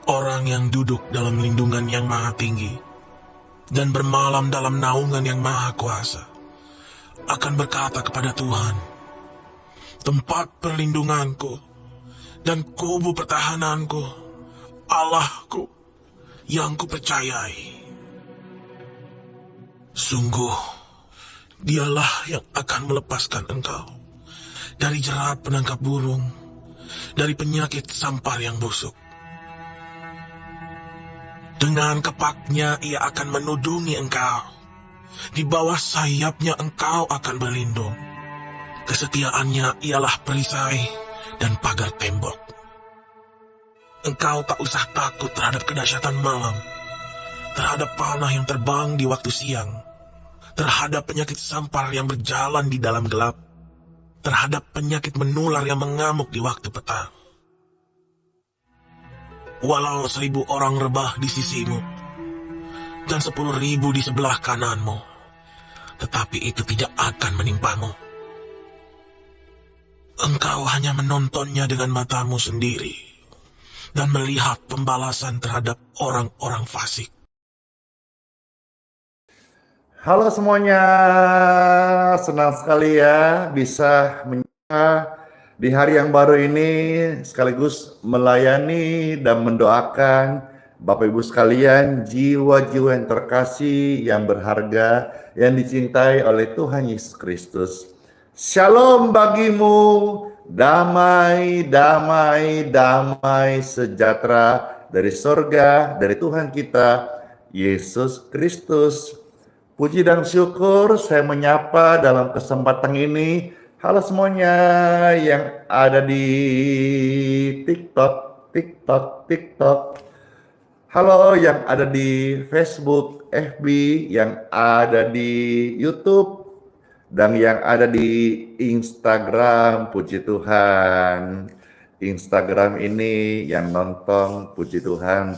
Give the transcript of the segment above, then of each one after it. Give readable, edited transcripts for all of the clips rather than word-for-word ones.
Orang yang duduk dalam lindungan yang maha tinggi dan bermalam dalam naungan yang maha kuasa akan berkata kepada Tuhan, tempat perlindunganku dan kubu pertahananku, Allahku yang kupercayai. Sungguh, dialah yang akan melepaskan engkau dari jerat penangkap burung, dari penyakit sampar yang busuk. Dengan kepaknya ia akan menudungi engkau. Di bawah sayapnya engkau akan berlindung. Kesetiaannya ialah perisai dan pagar tembok. Engkau tak usah takut terhadap kedahsyatan malam, terhadap panah yang terbang di waktu siang, terhadap penyakit sampar yang berjalan di dalam gelap, terhadap penyakit menular yang mengamuk di waktu petang. Walau 1.000 orang rebah di sisimu, dan 10.000 di sebelah kananmu, tetapi itu tidak akan menimpamu. Engkau hanya menontonnya dengan matamu sendiri, dan melihat pembalasan terhadap orang-orang fasik. Halo semuanya, senang sekali ya bisa menyapa di hari yang baru ini sekaligus melayani dan mendoakan Bapak Ibu sekalian, jiwa-jiwa yang terkasih, yang berharga, yang dicintai oleh Tuhan Yesus Kristus. Shalom bagimu, damai, damai, damai sejahtera dari sorga, dari Tuhan kita, Yesus Kristus. Puji dan syukur saya menyapa dalam kesempatan ini. Halo semuanya yang ada di TikTok. Halo yang ada di Facebook, FB, yang ada di YouTube, dan yang ada di Instagram. Puji Tuhan. Instagram ini yang nonton, puji Tuhan.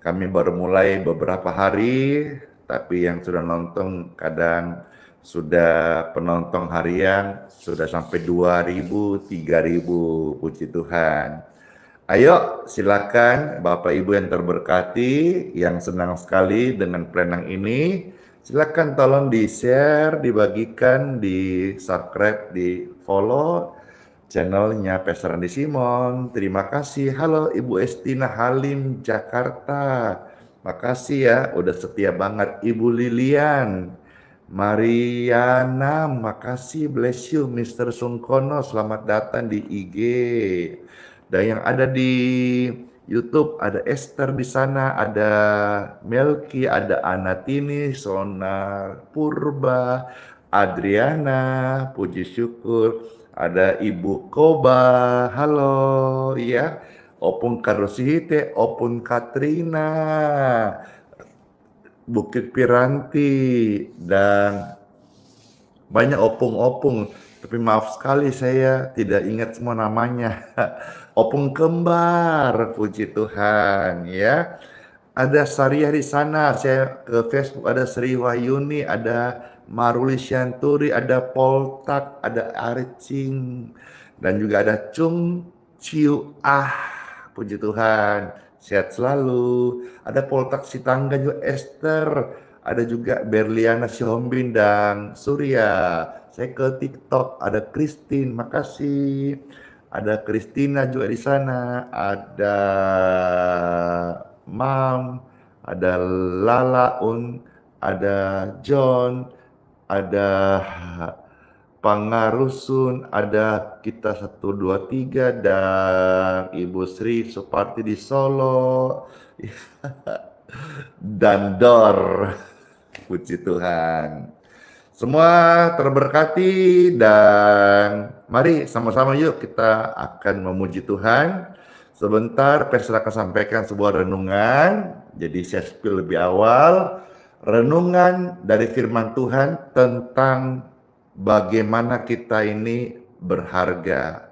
Kami baru mulai beberapa hari, tapi yang sudah nonton kadang sudah penonton harian sudah sampai 2.000, 3.000, puji Tuhan. Ayo silakan Bapak Ibu yang terberkati, yang senang sekali dengan plenang ini, silakan tolong di-share, dibagikan, di-subscribe, di-follow channelnya Pastor Andi Simon. Terima kasih. Halo Ibu Estina Halim, Jakarta. Makasih ya, udah setia banget. Ibu Lilian, Mariana, makasih, bless you. Mr. Sungkono, selamat datang di IG. Dan yang ada di YouTube, ada Esther di sana, ada Melki, ada Anatini, Sonar Purba, Adriana, puji syukur. Ada Ibu Koba, halo, ya. Opung Karosihite, Opung Katrina, Bukit Piranti, dan banyak opung-opung. Tapi maaf sekali saya tidak ingat semua namanya. Opung Kembar, puji Tuhan ya. Ada Sariah di sana, saya ke Facebook ada Sri Wahyuni, ada Maruli Syanturi, ada Poltak, ada Aricing, dan juga ada Chung Ciu puji Tuhan, sehat selalu. Ada Poltak Sitangga juga Esther, ada juga Berliana Sihombin dan Surya. Saya ke TikTok, ada Christine, makasih. Ada Christina juga di sana, ada Mam, ada Lalaun, ada John, ada Pangarusun, ada kita 123, dan Ibu Sri Suparti di Solo, dan Dor, puji Tuhan. Semua terberkati dan mari sama-sama yuk kita akan memuji Tuhan. Sebentar Pastor akan sampaikan sebuah renungan, jadi saya spill lebih awal. Renungan dari firman Tuhan tentang bagaimana kita ini berharga.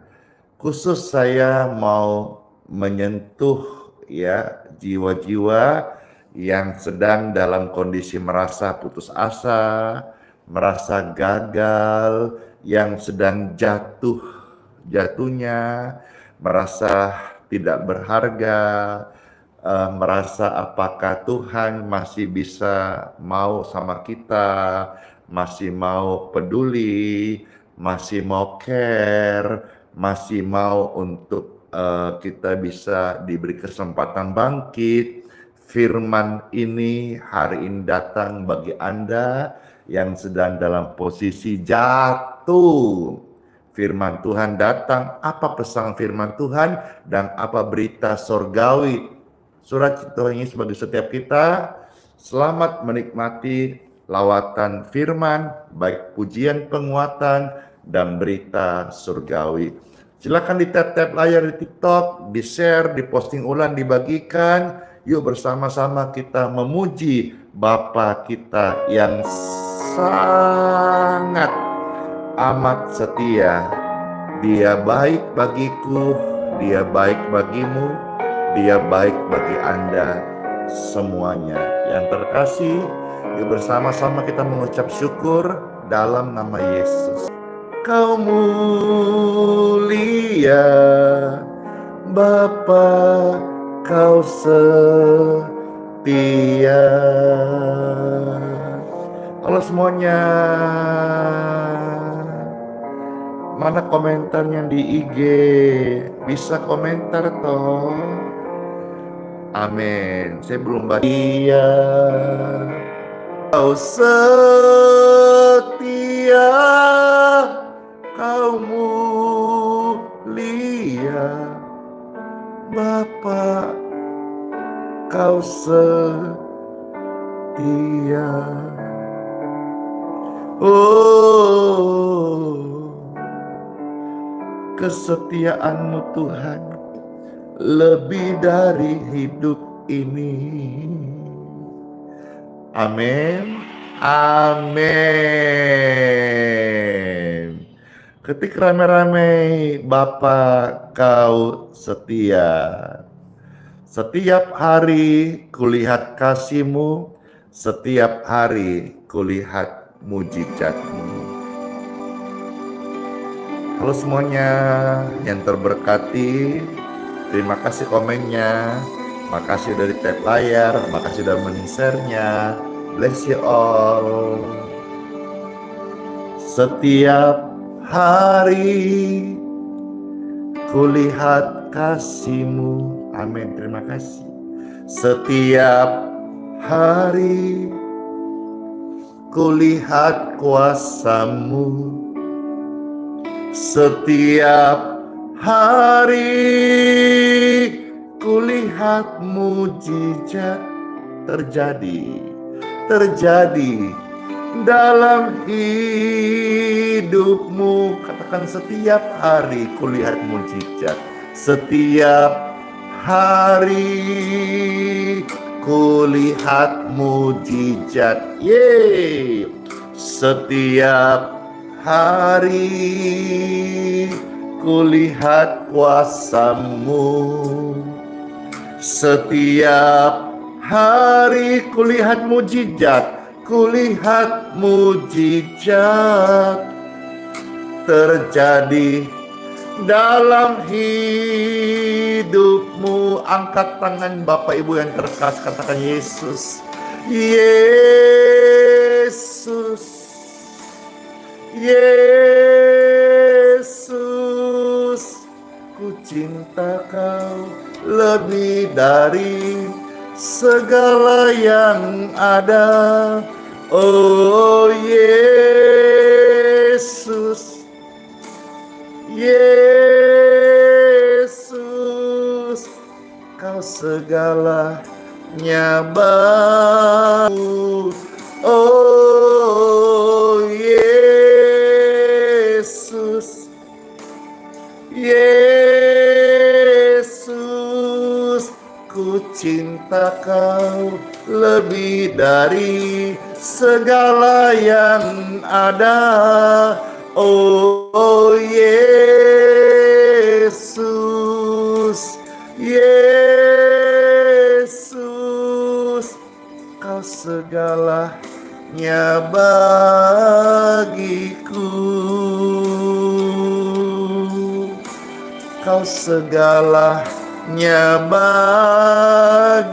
Khusus saya mau menyentuh ya jiwa-jiwa yang sedang dalam kondisi merasa putus asa, merasa gagal, yang sedang jatuhnya, merasa tidak berharga, merasa apakah Tuhan masih bisa mau sama kita, masih mau peduli, masih mau care, masih mau untuk kita bisa diberi kesempatan bangkit. Firman ini hari ini datang bagi Anda yang sedang dalam posisi jatuh. Firman Tuhan datang, apa pesan firman Tuhan dan apa berita sorgawi. Surat Tuhan Yesus bagi setiap kita, selamat menikmati lawatan firman, baik pujian penguatan dan berita surgawi. Silakan di tap-tap layar di TikTok, di-share, di-posting ulang, dibagikan. Yuk bersama-sama kita memuji Bapa kita yang sangat amat setia. Dia baik bagiku, dia baik bagimu, dia baik bagi Anda semuanya. Yang terkasih, yuk bersama-sama kita mengucap syukur dalam nama Yesus. Kau mulia, Bapa, Kau setia. Halo semuanya. Mana komentarnya di IG? Bisa komentar toh? Amin. Saya belum baca. Iya. Kau setia, Kau mulia, Bapa, Kau setia. Oh, kesetiaan-Mu Tuhan lebih dari hidup ini. Amin. Amin. Ketik rame-rame, Bapa, Kau setia. Setiap hari kulihat kasih-Mu, setiap hari kulihat mujizat-Mu. Halo semuanya yang terberkati, terima kasih komennya, makasih dari tap layar, makasih sudah men-share-nya. Bless you all. Setiap hari kulihat kasih-Mu. Amin, terima kasih. Setiap hari kulihat kuasa-Mu. Setiap hari kulihat mujizat terjadi dalam hidupmu. Katakan, setiap hari kulihat mujizat. Setiap hari kulihat mujizat. Yeay. Setiap hari kulihat kuasa-Mu. Setiap hari kulihat mujizat, kulihat mujizat terjadi dalam hidupmu. Angkat tangan Bapak Ibu yang terkasih, katakan Yesus. Yesus. Yesus, ku cinta Kau lebih dari segala yang ada. Oh Yesus, Yesus, Kau segalanya baru. Oh Yesus, Yesus, ku cinta Kau lebih dari segala yang ada. Oh Yesus, Yesus, Kau segalanya bagiku. Kau segalanya segalanya bagiku.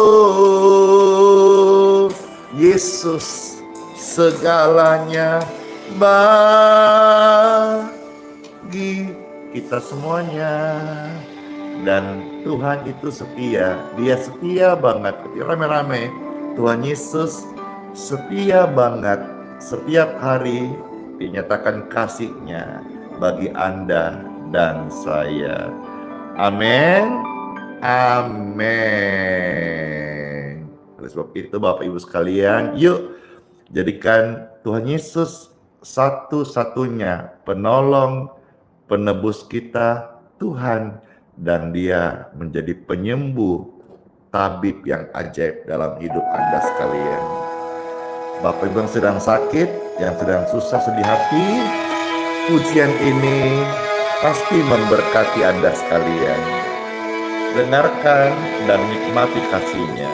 Oh, Yesus, segalanya bagi kita semuanya. Dan Tuhan itu setia, Dia setia banget. Rame-rame, Tuhan Yesus setia banget. Setiap hari dinyatakan kasih-Nya bagi Anda dan saya. Amin. Amin. Oleh sebab itu Bapak Ibu sekalian, yuk jadikan Tuhan Yesus satu-satunya penolong, penebus kita, Tuhan, dan Dia menjadi penyembuh, tabib yang ajaib dalam hidup Anda sekalian. Bapak Ibu yang sedang sakit, yang sedang susah sedih hati, pujian ini pasti memberkati Anda sekalian. Dengarkan dan nikmati kasih-Nya.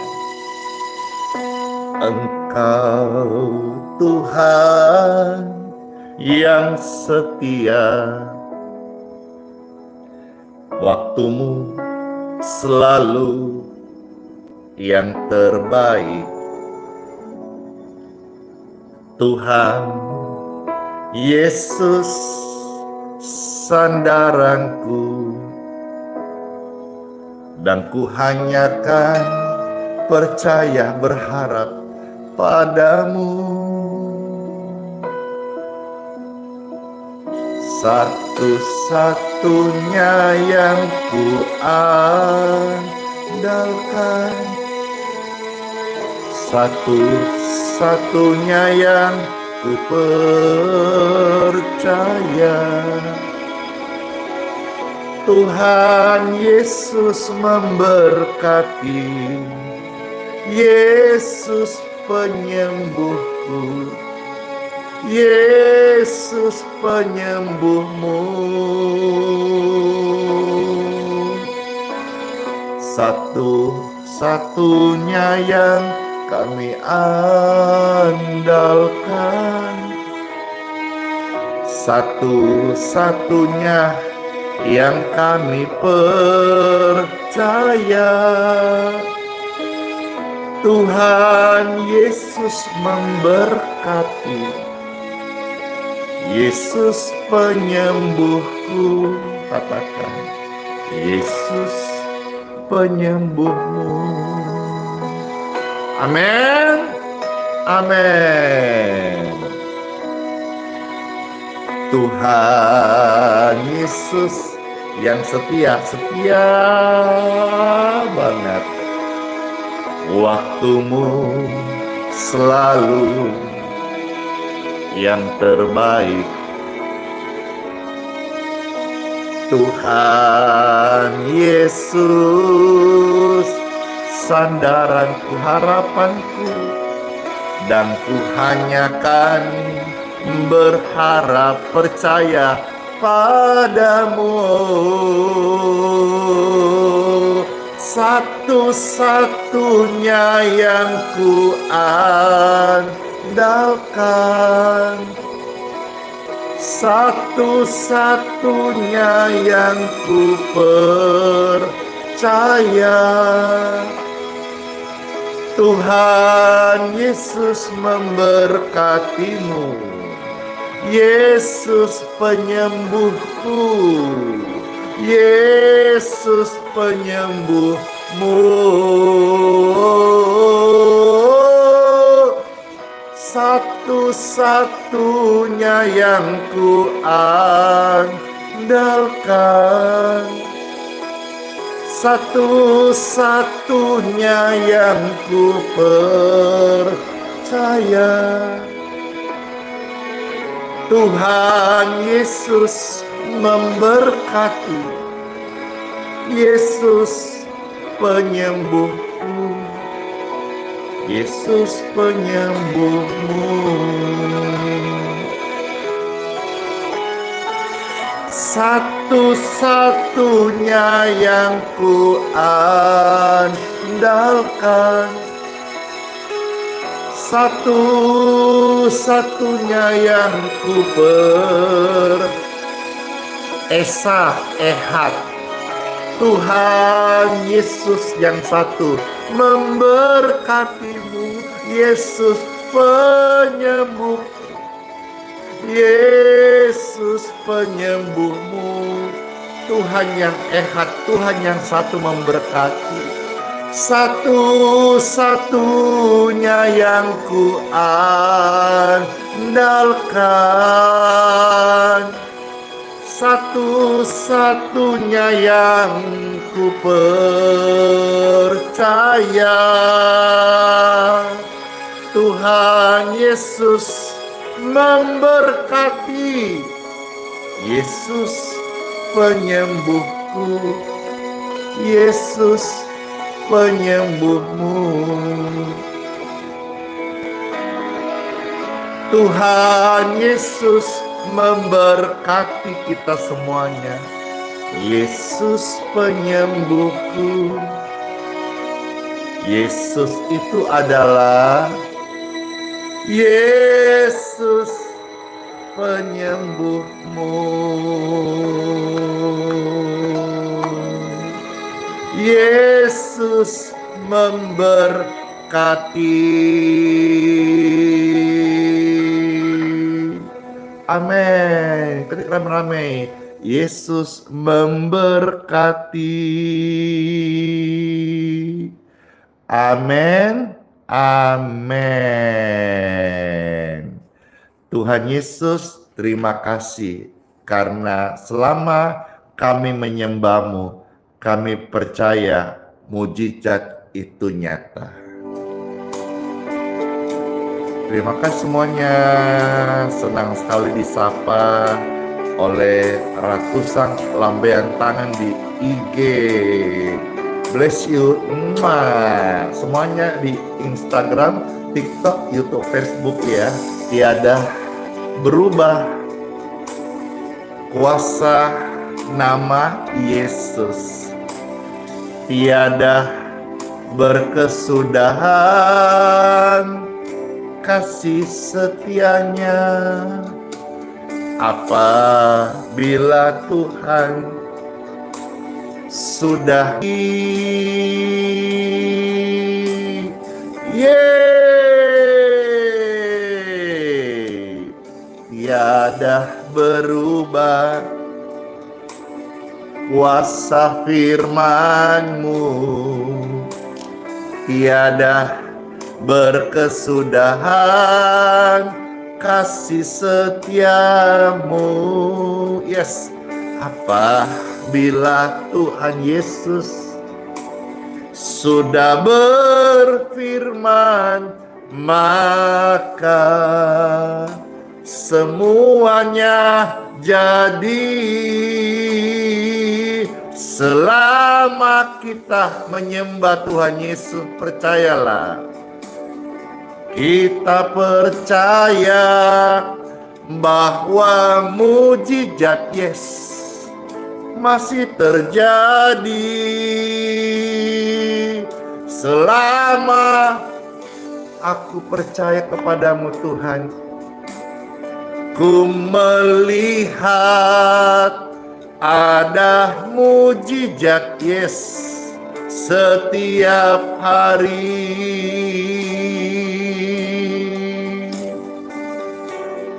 Engkau Tuhan yang setia, waktumu selalu yang terbaik. Tuhan Yesus sandaranku, dan ku hanyakan percaya berharap padamu. Satu-satunya yang ku andalkan, satu-satunya yang ku percaya. Tuhan Yesus memberkati, Yesus penyembuhku, Yesus penyembuhmu. Satu-satunya yang kami andalkan, satu-satunya yang kami percaya. Tuhan Yesus memberkati, Yesus penyembuhku. Katakan, Yesus penyembuhmu. Amin. Amin. Tuhan Yesus yang setia banget. Waktumu selalu yang terbaik. Tuhan Yesus sandaranku, harapanku, dan ku hanyakan berharap percaya padamu. Satu-satunya yang ku andalkan, satu-satunya yang ku percaya. Tuhan Yesus memberkatimu, Yesus penyembuhku, Yesus penyembuhmu. Satu-satunya yang ku andalkan, satu-satunya yang ku percaya. Tuhan Yesus memberkati, Yesus penyembuhku, Yesus penyembuhmu. Satu-satunya yang ku andalkan, satu-satunya yang ku Esa, Ehad, Tuhan Yesus yang satu memberkatimu. Yesus penyembuh, Yesus penyembuhmu. Tuhan yang ehad, Tuhan yang satu memberkati. Satu-satunya yang ku andalkan, satu-satunya yang ku percaya. Tuhan Yesus memberkati. Yesus penyembuhku, Yesus penyembuhmu. Tuhan Yesus memberkati kita semuanya. Yesus penyembuhku. Yesus itu adalah Yesus penyembuhmu. Yesus memberkati. Amin. Ketik rame-rame. Yesus memberkati. Amin. Amin. Tuhan Yesus, terima kasih karena selama kami menyembah-Mu, kami percaya mujizat itu nyata. Terima kasih semuanya. Senang sekali disapa oleh ratusan lambaian tangan di IG. Bless you. Semuanya di Instagram, TikTok, YouTube, Facebook ya. Tiada berubah. Kuasa nama Yesus tiada berkesudahan. Kasih setianya apabila Tuhan sudah tiada berubah. Kuasa firman-Mu tiada berkesudahan. Kasih setiamu, yes, apabila Tuhan Yesus sudah berfirman, maka semuanya jadi. Selama kita menyembah Tuhan Yesus, percayalah, kita percaya bahwa mujizat masih terjadi. Selama aku percaya kepadamu Tuhan, ku melihat ada mujizat setiap hari.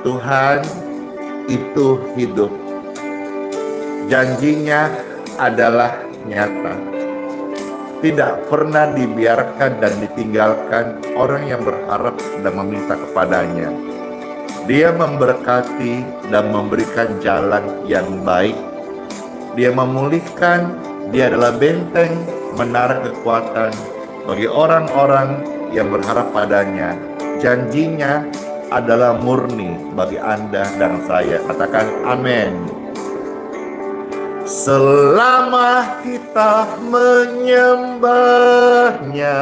Tuhan itu hidup. Janjinya adalah nyata. Tidak pernah dibiarkan dan ditinggalkan orang yang berharap dan meminta kepadanya. Dia memberkati dan memberikan jalan yang baik. Dia memulihkan, dia adalah benteng, menara kekuatan bagi orang-orang yang berharap padanya. Janjinya adalah murni bagi Anda dan saya. Katakan amin. Selama kita menyembahnya,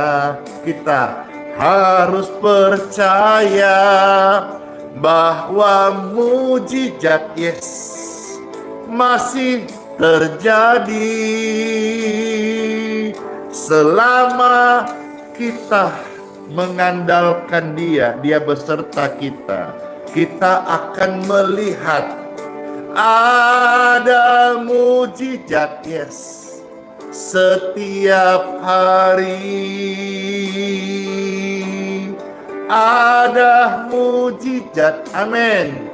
kita harus percaya bahwa mujizat masih terjadi. Selama kita mengandalkan Dia, Dia beserta kita, kita akan melihat ada mujizat setiap hari ada mujizat, amin.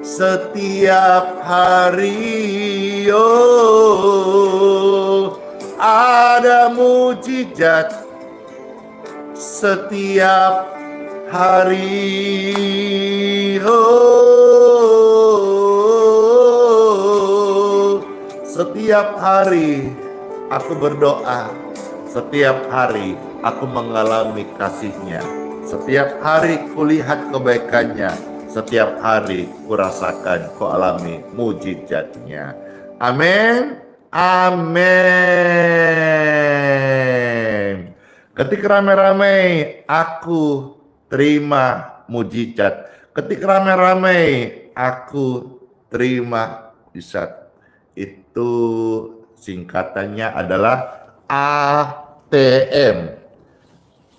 Setiap hari, oh, ada mujizat setiap hari, oh, setiap hari aku berdoa, setiap hari aku mengalami kasih-Nya, setiap hari kulihat kebaikan-Nya, setiap hari kurasakan, kualami mujizat-Nya. Amin, amin. Ketika ramai-ramai aku terima mujizat. Ketika ramai-ramai aku terima mujizat. Itu singkatannya adalah ATM.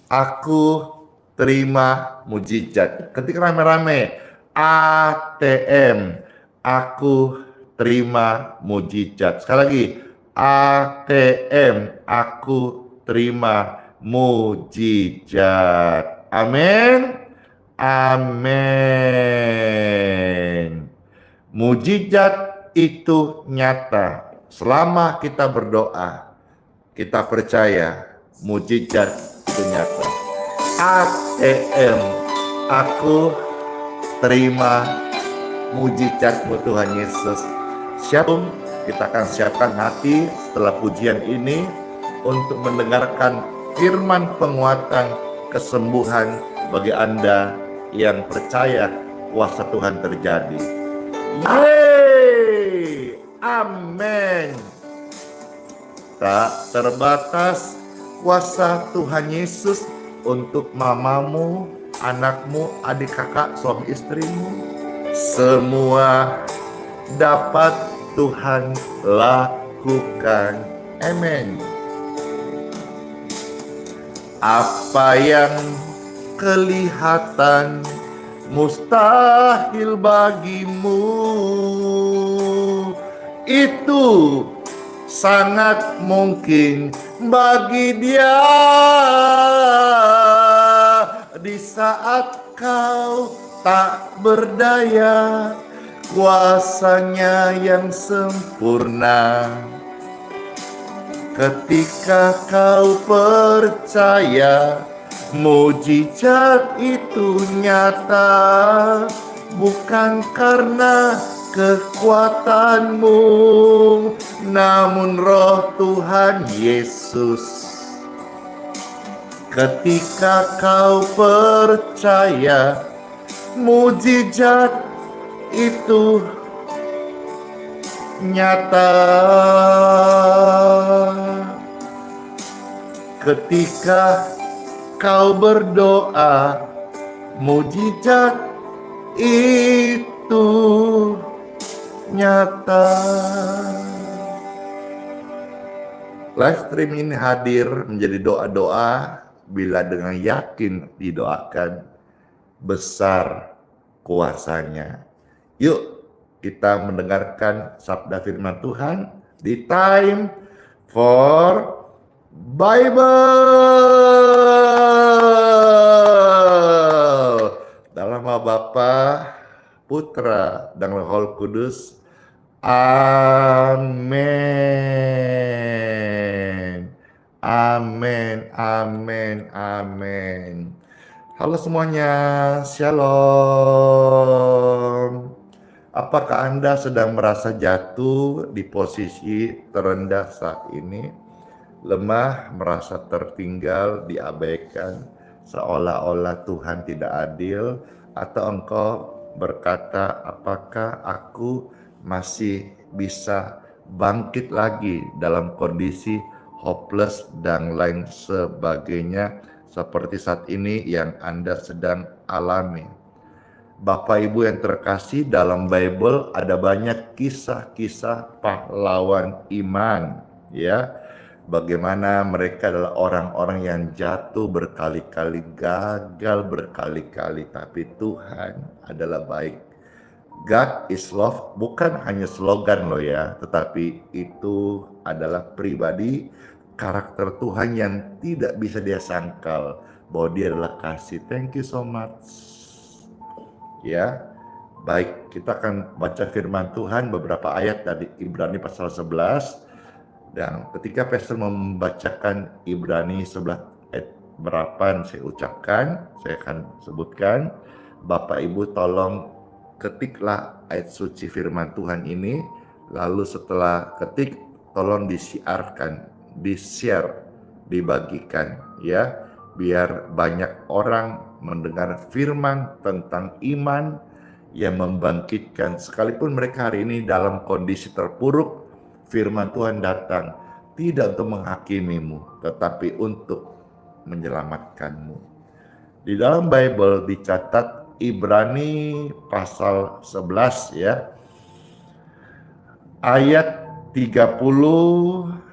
Aku terima mujizat. Ketika ramai-ramai ATM, aku terima mujizat. Sekali lagi, ATM, aku terima mujizat. Amin, amin. Mujizat itu nyata selama kita berdoa, kita percaya mujizat itu nyata. ATM, aku terima mujizat-Mu Tuhan Yesus. Kita akan siapkan hati setelah pujian ini untuk mendengarkan firman penguatan kesembuhan bagi Anda yang percaya kuasa Tuhan terjadi. Yeay, amin. Tak terbatas kuasa Tuhan Yesus untuk mamamu, anakmu, adik kakak, suami istrimu. Semua dapat Tuhan lakukan. Amin. Apa yang kelihatan mustahil bagimu, itu sangat mungkin bagi Dia. Di saat kau tak berdaya, kuasa-Nya yang sempurna. Ketika kau percaya, mujizat itu nyata, bukan karena kekuatanmu, namun Roh Tuhan Yesus. Ketika kau percaya, mujizat itu nyata. Ketika kau berdoa, mujizat itu nyata. Live stream ini hadir menjadi doa-doa bila dengan yakin didoakan, besar kuasanya. Yuk kita mendengarkan sabda firman Tuhan di Time for Bible. Dalam nama Bapa, Putra, dan Roh Kudus. Amin. Amin, amin, amin. Halo semuanya, Shalom. Apakah Anda sedang merasa jatuh di posisi terendah saat ini? Lemah, merasa tertinggal, diabaikan, seolah-olah Tuhan tidak adil, atau engkau berkata, apakah aku masih bisa bangkit lagi dalam kondisi hopeless dan lain sebagainya seperti saat ini yang Anda sedang alami. Bapak Ibu yang terkasih, dalam Bible ada banyak kisah-kisah pahlawan iman, ya. Bagaimana mereka adalah orang-orang yang jatuh berkali-kali, gagal berkali-kali, tapi Tuhan adalah baik. God is love bukan hanya slogan loh ya, tetapi itu adalah pribadi karakter Tuhan yang tidak bisa dia sangkal bahwa dia adalah kasih. Thank you so much. Ya, baik, kita akan baca firman Tuhan beberapa ayat dari Ibrani pasal 11. Dan ketika pastor membacakan Ibrani 11 ayat berapa saya ucapkan, saya akan sebutkan. Bapak Ibu tolong ketiklah ayat suci firman Tuhan ini, lalu setelah ketik tolong disiarkan, di-share, dibagikan ya, biar banyak orang mendengar firman tentang iman yang membangkitkan. Sekalipun mereka hari ini dalam kondisi terpuruk, firman Tuhan datang tidak untuk menghakimimu, tetapi untuk menyelamatkanmu. Di dalam Bible dicatat Ibrani pasal 11 ya, ayat 30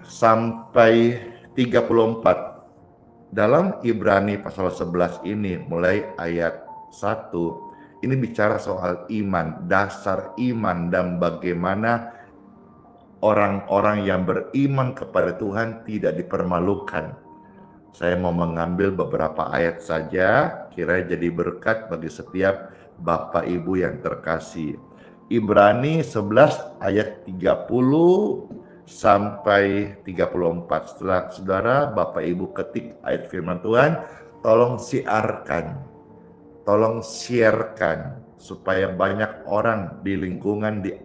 sampai 34. Dalam Ibrani pasal 11 ini mulai ayat 1 ini bicara soal iman, dasar iman, dan bagaimana orang-orang yang beriman kepada Tuhan tidak dipermalukan. Saya mau mengambil beberapa ayat saja, kiranya jadi berkat bagi setiap Bapak Ibu yang terkasih. Ibrani 11 ayat 30 sampai 34. Setelah saudara Bapak Ibu ketik ayat firman Tuhan, tolong siarkan, tolong sharekan supaya banyak orang di lingkungan, di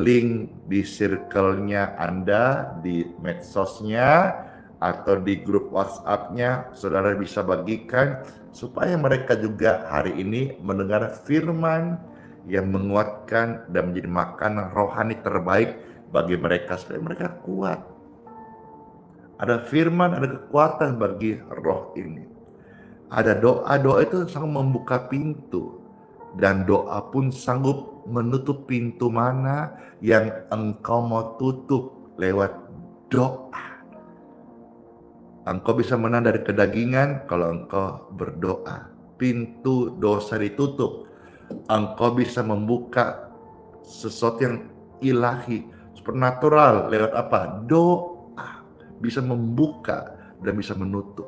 link di circle-nya Anda, di medsosnya, atau di grup WhatsApp-nya, saudara bisa bagikan supaya mereka juga hari ini mendengar firman yang menguatkan dan menjadi makanan rohani terbaik bagi mereka, supaya mereka kuat. Ada firman, ada kekuatan bagi roh ini. Ada doa itu sangat membuka pintu, dan doa pun sanggup menutup pintu mana yang engkau mau tutup lewat doa. Engkau bisa menang dari kedagingan kalau engkau berdoa. Pintu dosa ditutup. Engkau bisa membuka sesuatu yang ilahi, supernatural lewat apa? Doa. Bisa membuka dan bisa menutup.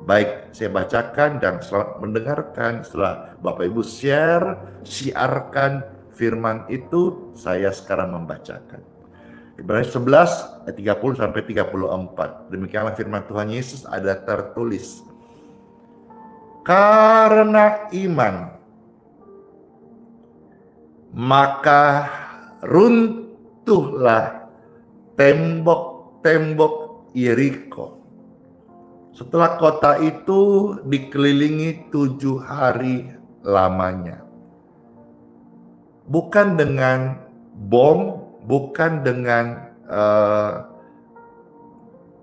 Baik, saya bacakan dan selamat mendengarkan. Setelah Bapak Ibu share, siarkan firman itu, saya sekarang membacakan. Ibrani 11 ayat 30 sampai 34. Demikianlah firman Tuhan Yesus, ada tertulis. Karena iman, maka runtuhlah tembok-tembok Yeriko. Setelah kota itu dikelilingi 7 hari lamanya. Bukan dengan bom, bukan dengan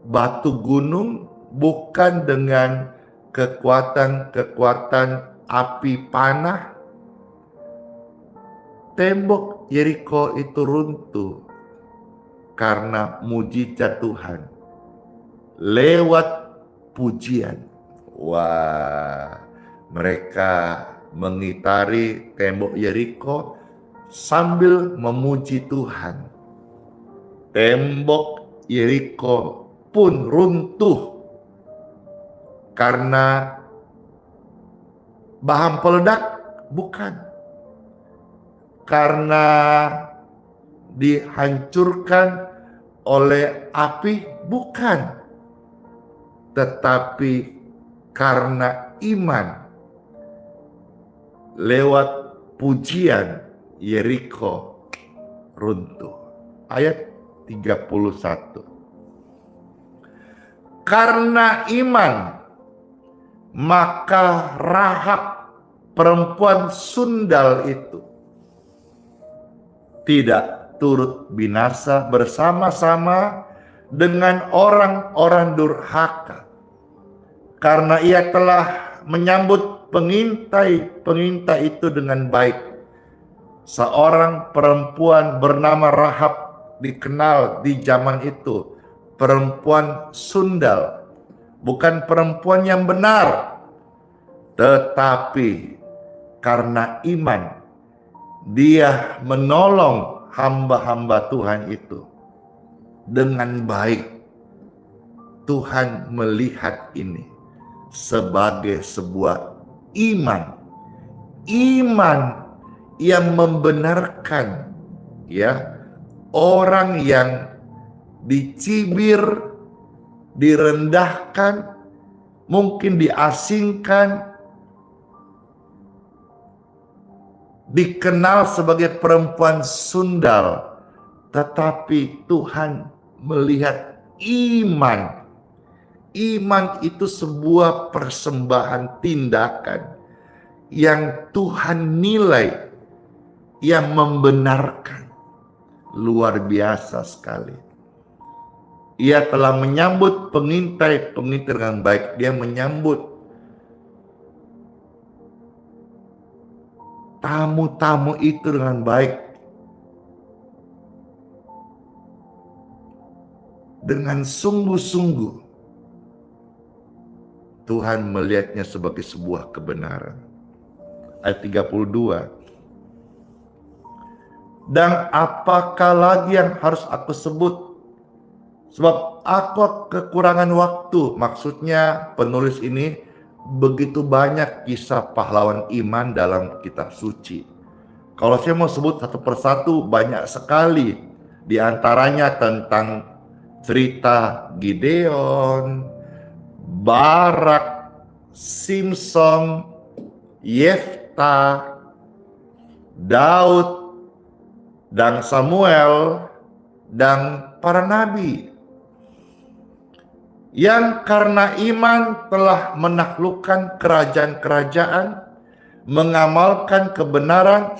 batu gunung, bukan dengan kekuatan api panah. Tembok Yeriko itu runtuh karena mujizat Tuhan lewat pujian. Wah, mereka mengitari tembok Yeriko sambil memuji Tuhan. Tembok Yeriko pun runtuh karena bahan peledak, bukan. Karena dihancurkan oleh api, bukan. Tetapi karena iman, lewat pujian, Yeriko runtuh. Ayat 31. Karena iman, maka Rahab, perempuan sundal itu, tidak turut binasa bersama-sama dengan orang-orang durhaka, karena ia telah menyambut pengintai itu dengan baik. Seorang perempuan bernama Rahab dikenal di zaman itu, perempuan sundal, bukan perempuan yang benar, tetapi karena iman Dia menolong hamba-hamba Tuhan itu dengan baik. Tuhan melihat ini sebagai sebuah iman yang membenarkan, ya, orang yang dicibir, direndahkan, mungkin diasingkan, dikenal sebagai perempuan sundal, tetapi Tuhan melihat iman. Iman itu sebuah persembahan tindakan yang Tuhan nilai, yang membenarkan. Luar biasa sekali. Ia telah menyambut pengintai-pengintai dengan baik. Dia menyambut tamu-tamu itu dengan baik. Dengan sungguh-sungguh. Tuhan melihatnya sebagai sebuah kebenaran. Ayat 32. Dan apakah lagi yang harus aku sebut? Sebab aku kekurangan waktu. Maksudnya penulis ini begitu banyak kisah pahlawan iman dalam kitab suci. Kalau saya mau sebut satu persatu, banyak sekali. Di antaranya tentang cerita Gideon, Barak, Simson, Yefta, Daud, dan Samuel, dan para nabi. Yang karena iman telah menaklukkan kerajaan-kerajaan, mengamalkan kebenaran,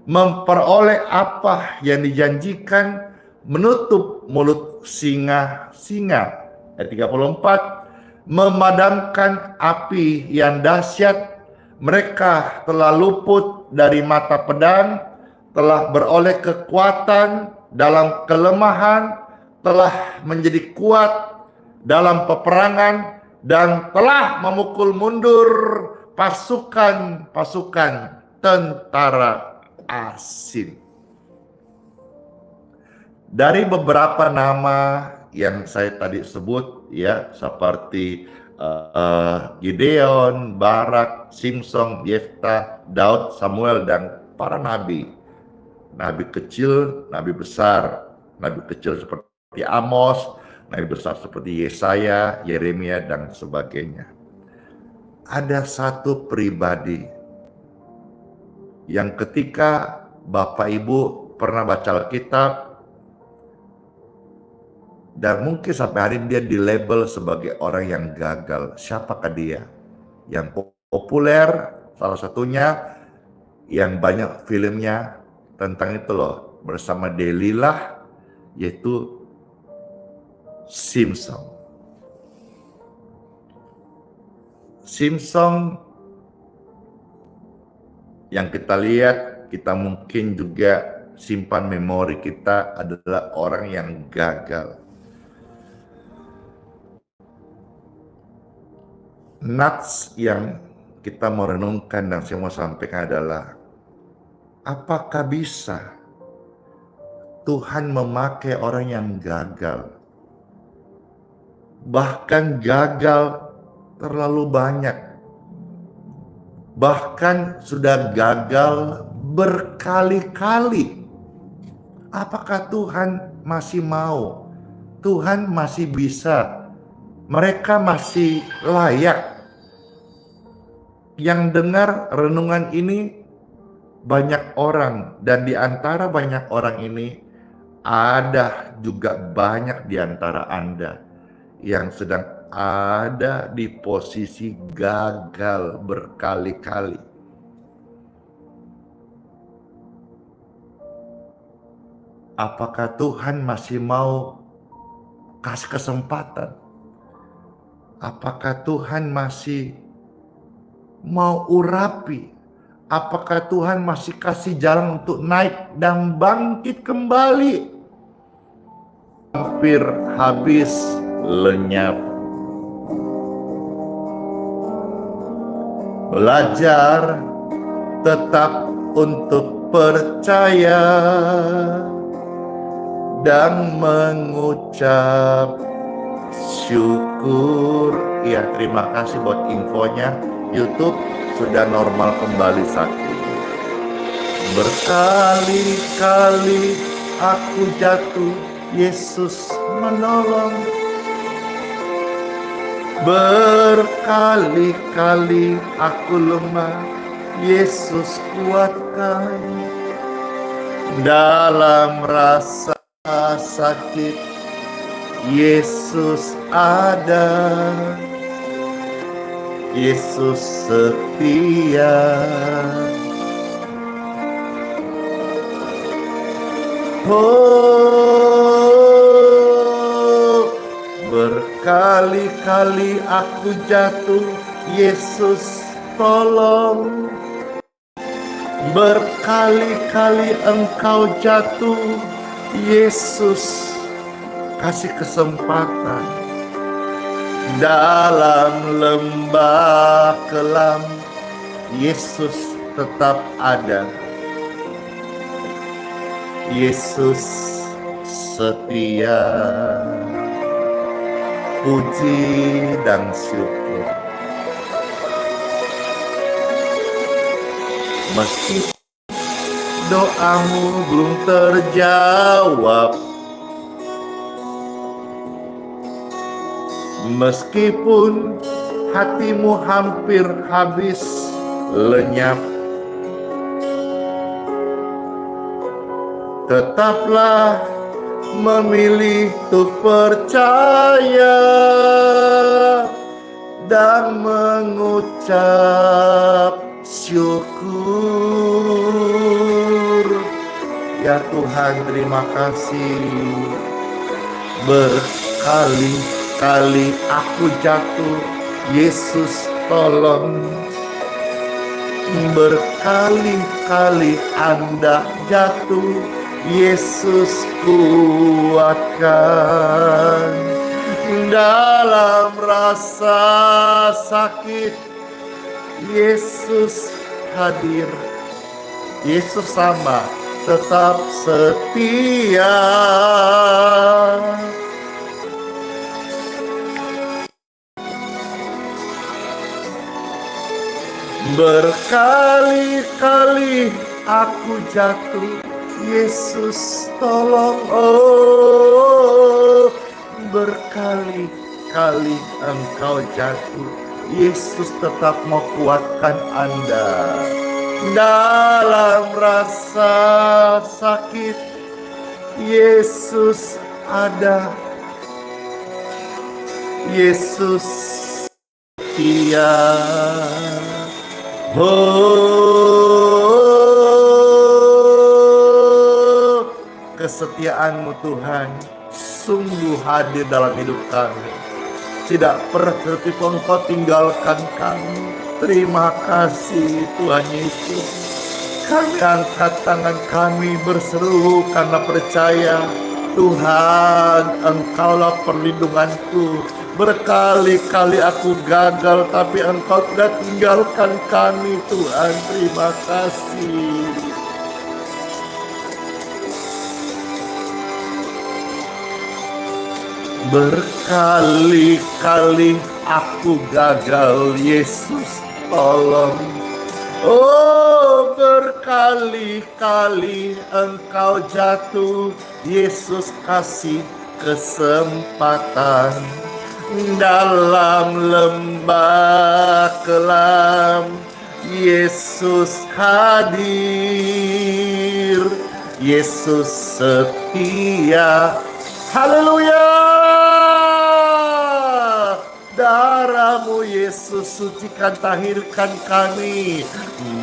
memperoleh apa yang dijanjikan, menutup mulut singa-singa. Ayat 34. Memadamkan api yang dahsyat, mereka telah luput dari mata pedang, telah beroleh kekuatan dalam kelemahan, telah menjadi kuat dalam peperangan, dan telah memukul mundur pasukan-pasukan tentara asing. Dari beberapa nama yang saya tadi sebut, ya, seperti Gideon, Barak, Simson, Yefta, Daud, Samuel, dan para nabi. Nabi kecil, nabi besar. Nabi kecil seperti Amos, nabi besar seperti Yesaya, Yeremia, dan sebagainya. Ada satu pribadi yang ketika Bapak Ibu pernah baca Alkitab, dan mungkin sampai hari ini dia dilabel sebagai orang yang gagal. Siapakah dia? Yang populer, salah satunya yang banyak filmnya tentang itu loh, bersama Delilah, yaitu Simson. Simson yang kita lihat, kita mungkin juga simpan memori kita, adalah orang yang gagal. Nats yang kita mau renungkan dan saya mau sampaikan adalah, apakah bisa Tuhan memakai orang yang gagal? Bahkan gagal terlalu banyak. Bahkan sudah gagal berkali-kali. Apakah Tuhan masih mau? Tuhan masih bisa? Mereka masih layak? Yang dengar renungan ini banyak orang, dan di antara banyak orang ini ada juga banyak di antara Anda yang sedang ada di posisi gagal berkali-kali. Apakah Tuhan masih mau kasih kesempatan? Apakah Tuhan masih mau urapi? Apakah Tuhan masih kasih jalan untuk naik dan bangkit kembali? Hampir habis lenyap. Belajar tetap untuk percaya dan mengucap syukur. Ya, terima kasih buat infonya. YouTube sudah normal kembali sakit. Berkali-kali aku jatuh, Yesus menolong. Berkali-kali aku lemah, Yesus kuatkan. Dalam rasa sakit, Yesus ada. Yesus setia. Oh, berkali-kali aku jatuh, Yesus tolong. Berkali-kali engkau jatuh, Yesus kasih kesempatan. Dalam lembah kelam, Yesus tetap ada. Yesus setia. Puji dan syukur. Meski doamu belum terjawab, meskipun hatimu hampir habis lenyap, tetaplah memilih untuk percaya dan mengucap syukur. Ya Tuhan, terima kasih. Berkali-kali aku jatuh, Yesus tolong. Berkali-kali Anda jatuh, Yesus kuatkan. Dalam rasa sakit, Yesus hadir. Yesus sama, tetap setia. Berkali-kali aku jatuh, Yesus tolong. Oh, berkali-kali engkau jatuh, Yesus tetap mau kuatkan Anda. Dalam rasa sakit, Yesus ada. Yesus setia. Oh, kesetiaan-Mu Tuhan sungguh hadir dalam hidup kami. Tidak pernah tertipu Engkau tinggalkan kami. Terima kasih Tuhan Yesus. Kami angkat tangan kami berseru karena percaya Tuhan, Engkaulah perlindunganku. Berkali-kali aku gagal, tapi Engkau tidak tinggalkan kami Tuhan. Terima kasih. Berkali-kali aku gagal, Yesus tolong. Oh, berkali-kali engkau jatuh, Yesus kasih kesempatan. Dalam lembah kelam, Yesus hadir. Yesus setia. Haleluya. Darah-Mu Yesus sucikan, tahirkan kami.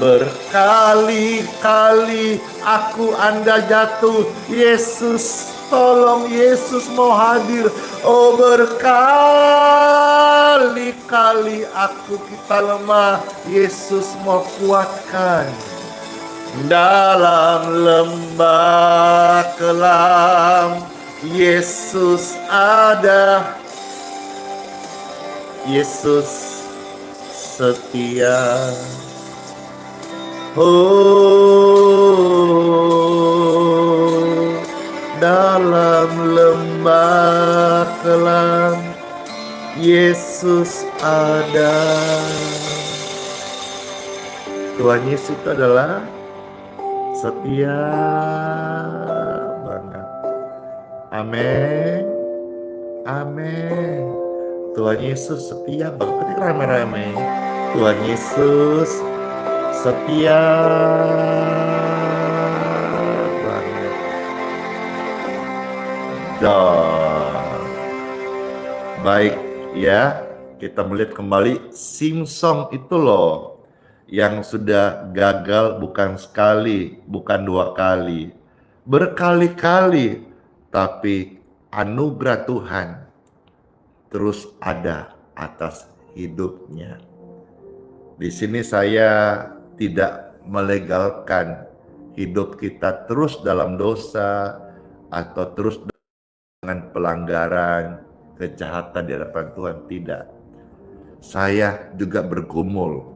Berkali-kali aku Anda jatuh, Yesus tolong, Yesus mau hadir. Oh, berkali-kali kita lemah, Yesus mau kuatkan. Dalam lembah kelam, Yesus ada. Yesus setia. Oh, dalam lembah kelam Yesus ada. Tuhan Yesus itu adalah setia banget. Amin. Amin. Tuhan Yesus setia banget. Ketik rame-rame. Tuhan Yesus setia banget. Dan baik ya, kita melihat kembali Simson itu loh yang sudah gagal bukan sekali, bukan 2 kali, berkali-kali, tapi anugerah Tuhan terus ada atas hidupnya. Di sini saya tidak melegalkan hidup kita terus dalam dosa atau terus dengan pelanggaran, kejahatan di hadapan Tuhan, tidak. Saya juga bergumul.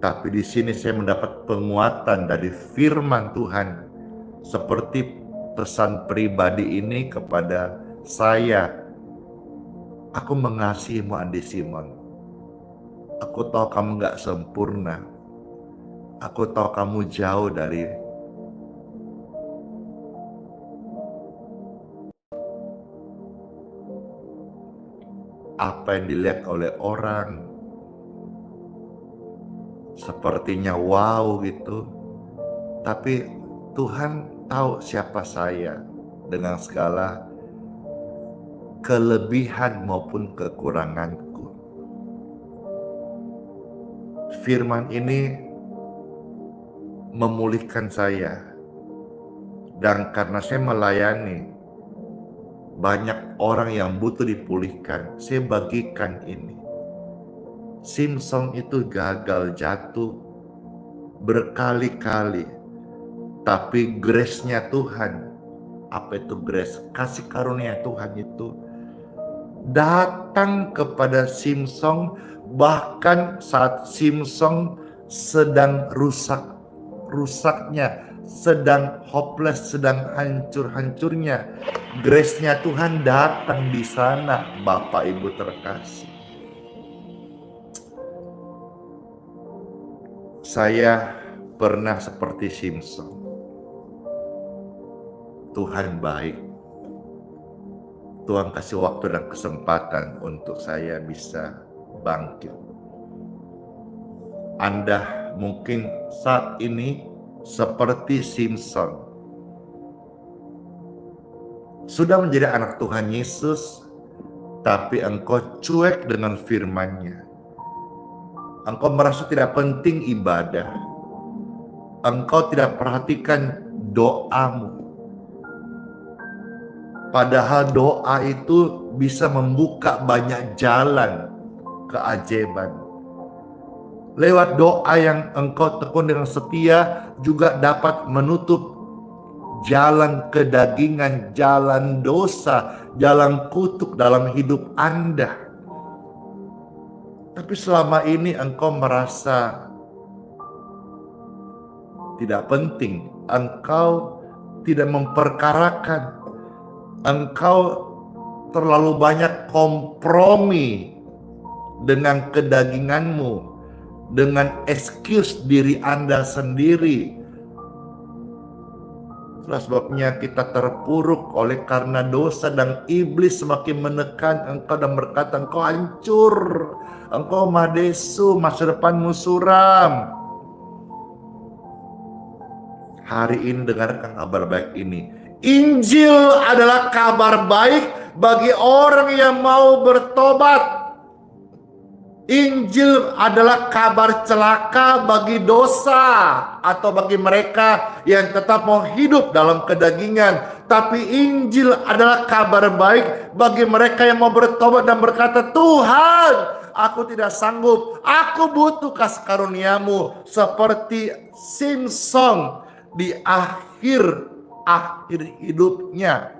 Tapi di sini saya mendapat penguatan dari firman Tuhan seperti pesan pribadi ini kepada saya. Aku mengasihimu, Andi Simon. Aku tahu kamu gak sempurna. Aku tahu kamu jauh dari apa yang dilihat oleh orang. Sepertinya wow gitu. Tapi Tuhan tahu siapa saya dengan segala kelebihan maupun kekuranganku. Firman ini memulihkan saya. Dan karena saya melayani banyak orang yang butuh dipulihkan, saya bagikan ini. Simson itu gagal jatuh berkali-kali, tapi grace-nya Tuhan, apa itu grace? Kasih karunia Tuhan itu datang kepada Simson bahkan saat Simson sedang rusaknya, sedang hopeless, sedang hancur-hancurnya. Grace-nya Tuhan datang di sana, Bapak Ibu terkasih. Saya pernah seperti Simson. Tuhan baik. Tuhan kasih waktu dan kesempatan untuk saya bisa bangkit. Anda mungkin saat ini seperti Simson. Sudah menjadi anak Tuhan Yesus, tapi engkau cuek dengan firman-Nya. Engkau merasa tidak penting ibadah. Engkau tidak perhatikan doamu. Padahal doa itu bisa membuka banyak jalan keajaiban. Lewat doa yang engkau tekun dengan setia juga dapat menutup jalan kedagingan, jalan dosa, jalan kutuk dalam hidup Anda. Tapi selama ini engkau merasa tidak penting, engkau tidak memperkarakan, engkau terlalu banyak kompromi dengan kedaginganmu, dengan excuse diri Anda sendiri. Itulah sebabnya kita terpuruk oleh karena dosa dan iblis semakin menekan engkau dan berkata engkau hancur, engkau madesu, masa depanmu suram. Hari ini dengarkan kabar baik ini. Injil adalah kabar baik bagi orang yang mau bertobat. Injil adalah kabar celaka bagi dosa atau bagi mereka yang tetap mau hidup dalam kedagingan. Tapi Injil adalah kabar baik bagi mereka yang mau bertobat dan berkata, Tuhan, aku tidak sanggup, aku butuh kasih karunia-Mu. Seperti Simson di akhir hidupnya.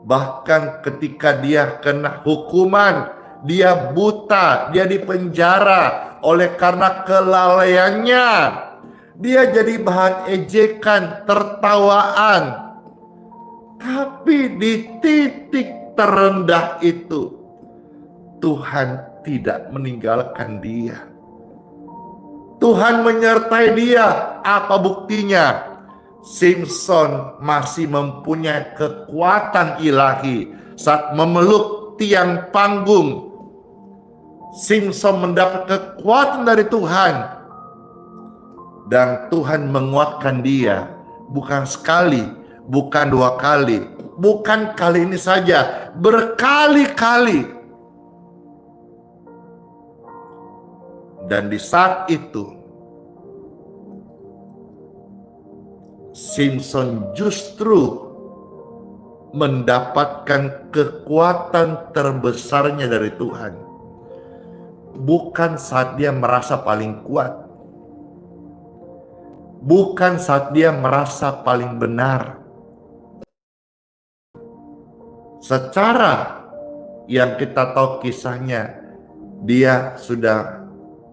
Bahkan ketika dia kena hukuman, dia buta, dia dipenjara oleh karena kelalaiannya. Dia jadi bahan ejekan, tertawaan. Tapi di titik terendah itu, Tuhan tidak meninggalkan dia. Tuhan menyertai dia. Apa buktinya? Simson masih mempunyai kekuatan ilahi saat memeluk tiang panggung. Simson mendapat kekuatan dari Tuhan. Dan Tuhan menguatkan dia. Bukan sekali, bukan 2 kali, bukan kali ini saja, berkali-kali. Dan di saat itu, Simson justru mendapatkan kekuatan terbesarnya dari Tuhan. Bukan saat dia merasa paling kuat. Bukan saat dia merasa paling benar. Secara yang kita tahu kisahnya, dia sudah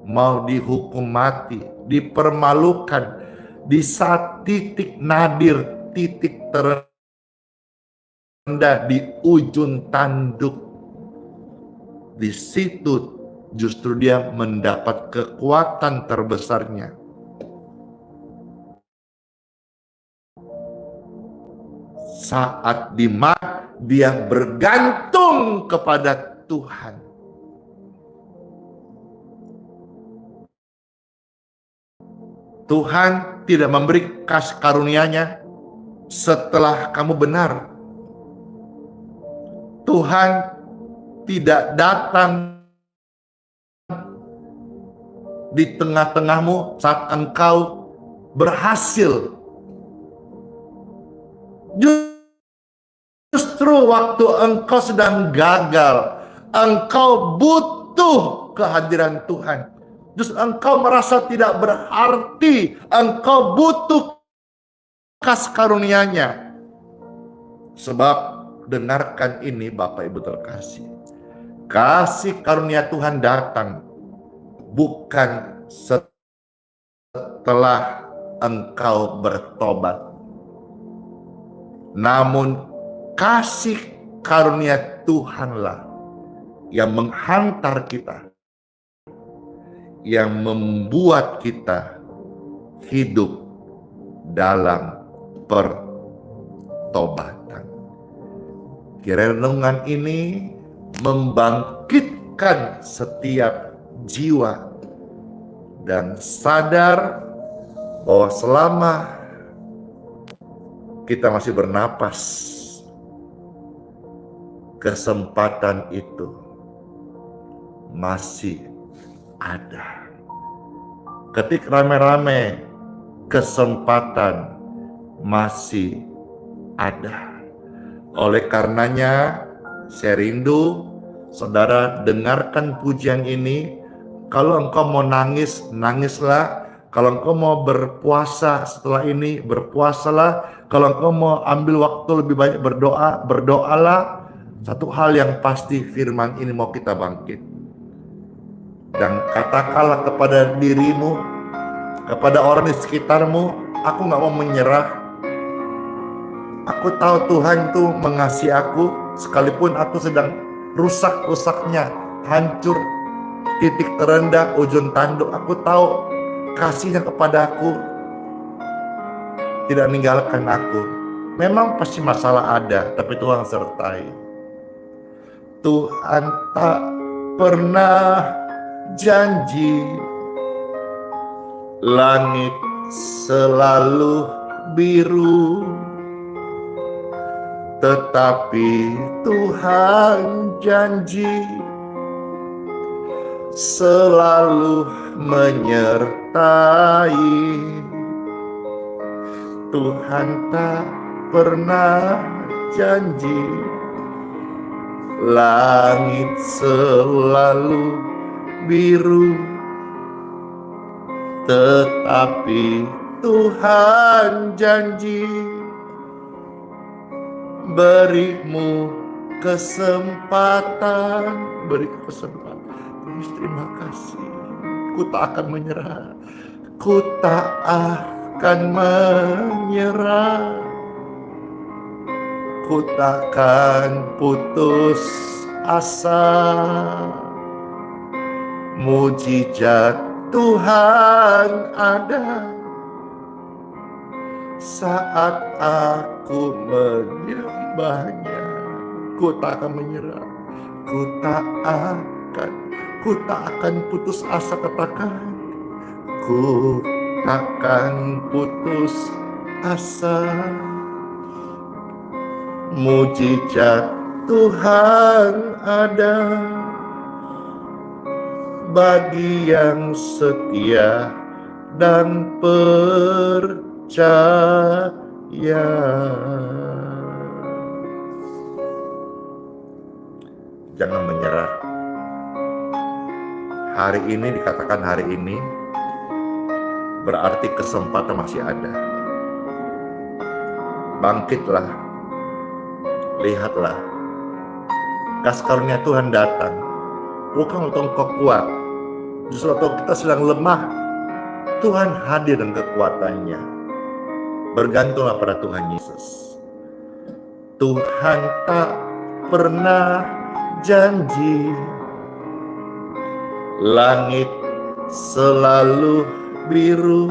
mau dihukum mati, dipermalukan di saat titik nadir, titik terendah di ujung tanduk. Di situ justru dia mendapat kekuatan terbesarnya. Saat dimana dia bergantung kepada Tuhan. Tuhan tidak memberi kasih karunia-Nya setelah kamu benar. Tuhan tidak datang di tengah-tengahmu saat engkau berhasil. Justru waktu engkau sedang gagal, engkau butuh kehadiran Tuhan. Justru engkau merasa tidak berarti, engkau butuh kasih karunia-Nya. Sebab dengarkan ini Bapak Ibu terkasih, kasih karunia Tuhan datang bukan setelah engkau bertobat, namun kasih karunia Tuhanlah yang menghantar kita, yang membuat kita hidup dalam pertobatan. Kiranya renungan ini membangkitkan setiap jiwa dan sadar bahwa selama kita masih bernapas, kesempatan itu masih ada. Ketik rame-rame, kesempatan masih ada. Oleh karenanya, saya rindu saudara dengarkan pujian ini. Kalau engkau mau nangis, nangislah. Kalau engkau mau berpuasa setelah ini, berpuasalah. Kalau engkau mau ambil waktu lebih banyak berdoa, berdoalah. Satu hal yang pasti, firman ini mau kita bangkit. Dan katakanlah kepada dirimu, kepada orang di sekitarmu, aku gak mau menyerah. Aku tahu Tuhan itu mengasihi aku, sekalipun aku sedang rusak-rusaknya, hancur, titik terendah, ujung tanduk. Aku tahu kasih-Nya kepada aku tidak meninggalkan aku. Memang pasti masalah ada, tapi Tuhan sertai. Tuhan tak pernah janji langit selalu biru, tetapi Tuhan janji selalu menyertai. Tuhan tak pernah janji langit selalu biru, tetapi Tuhan janji berimu kesempatan, beri kesempatan. Tuhan, terima kasih. Ku tak akan menyerah. Ku tak akan menyerah. Ku takkan putus asa. Mujizat Tuhan ada saat aku menyembahnya. Ku tak akan menyerah. Ku tak akan putus asa. Katakan, ku takkan putus asa. Mujizat Tuhan ada bagi yang setia dan percaya. Jangan menyerah. Hari ini, dikatakan hari ini, berarti kesempatan masih ada. Bangkitlah, lihatlah, kasih karunia Tuhan datang. Bukan untuk engkau kuat, justru waktu kita sedang lemah, Tuhan hadir dengan kekuatannya. Bergantunglah pada Tuhan Yesus. Tuhan tak pernah janji langit selalu biru,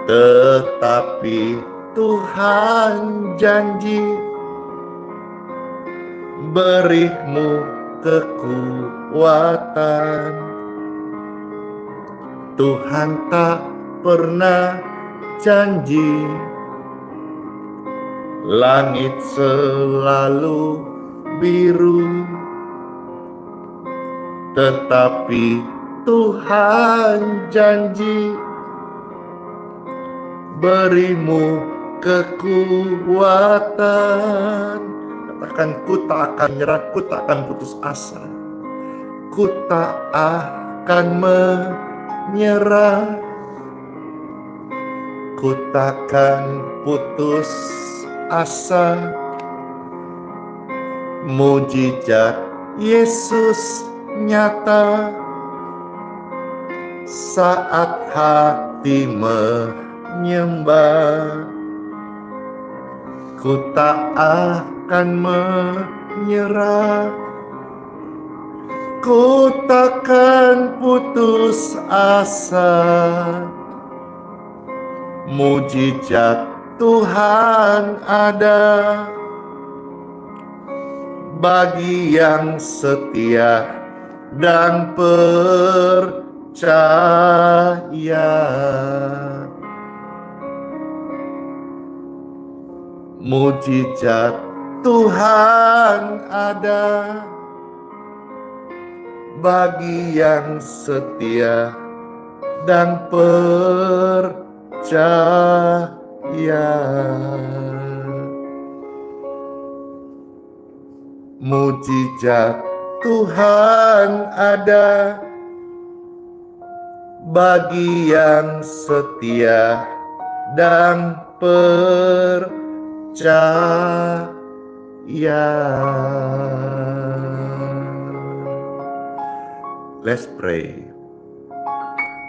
tetapi Tuhan janji berimu kekuatan. Tuhan tak pernah janji langit selalu biru, tetapi Tuhan janji berimu kekuatan. Katakan, ku tak akan menyerah, ku tak akan putus asa. Ku tak akan menyerah. Ku takkan putus asa. Mujizat Yesus nyata saat hati menyembah. Ku tak akan menyerah. Ku takkan putus asa. Mujizat Tuhan ada bagi yang setia dan percaya. Mujizat Tuhan ada bagi yang setia dan percaya. Mujizat Tuhan ada bagi yang setia dan percaya. Let's pray.